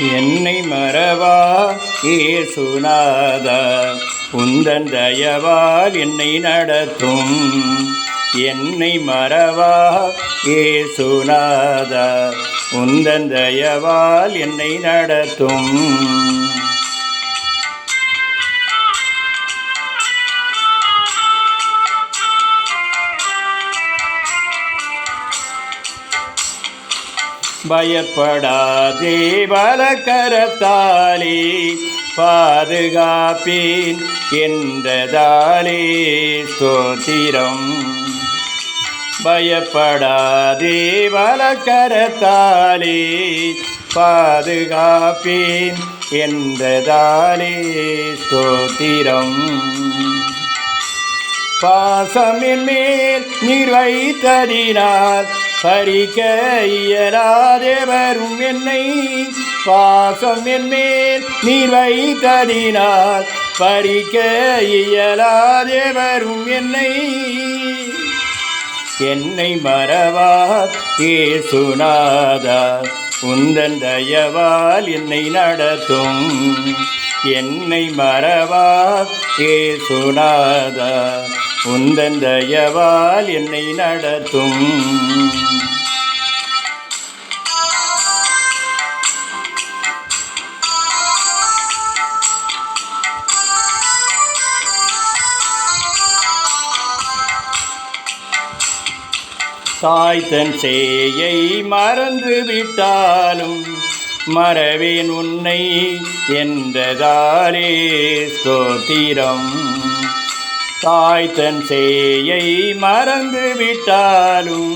என்னை மறவா இயேசுநாதா, உந்தன் தயவால் என்னை நடத்தும். என்னை மறவா இயேசுநாதா, உந்தன் தயவால் என்னை நடத்தும். பயப்படாதே, பலகரத்தாலே பாதுகாப்பேன் என்றதாலே ஸ்தோத்திரம். பயப்படாதே, பலகரத்தாலே பாதுகாப்பேன் என்றதாலே ஸ்தோத்திரம். பாசமின் மேல் நீர் வைத்ததினால் பறிக்க இயலாதே வரும் என்னை. பாசம் என் மேல் நீர் வைத்ததினால் பறிக்க இயலாதே வரும் என்னை. என்னை மறவா இயேசுநாதா, உந்தன் தயவால் என்னை நடத்தும். என்னை மறவா இயேசுநாதா, உந்தன் தயவால் என்னை நடத்தும். தாய் தன் சேயை மறந்து விட்டாலும் மறவேன் உன்னை என்றதாலே ஸ்தோத்திரம். தாய் தன் சேயை மறந்து விட்டாலும்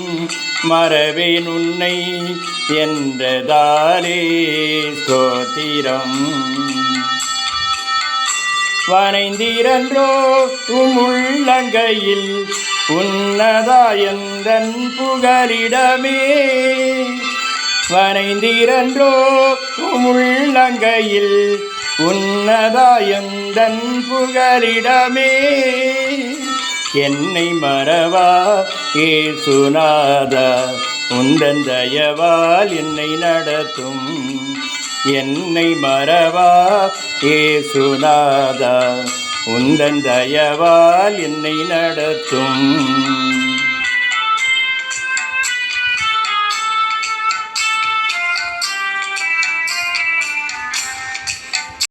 மறவேன் உன்னை என்றதாலே ஸ்தோத்திரம். வனைந்திரன்றோ உமுள்ளங்கையில் உன்னதாயந்தன் புகலிடமே. வனைந்திரன்றோ உமுள்ளங்கையில் உன்னதாயந்தன் புகலிடமே. என்னை மறவா இயேசுநாதா, உந்தன் தயவால் என்னை நடத்தும். என்னை மறவா இயேசுநாதா, உந்தன் தயவால் என்னை நடத்தும்.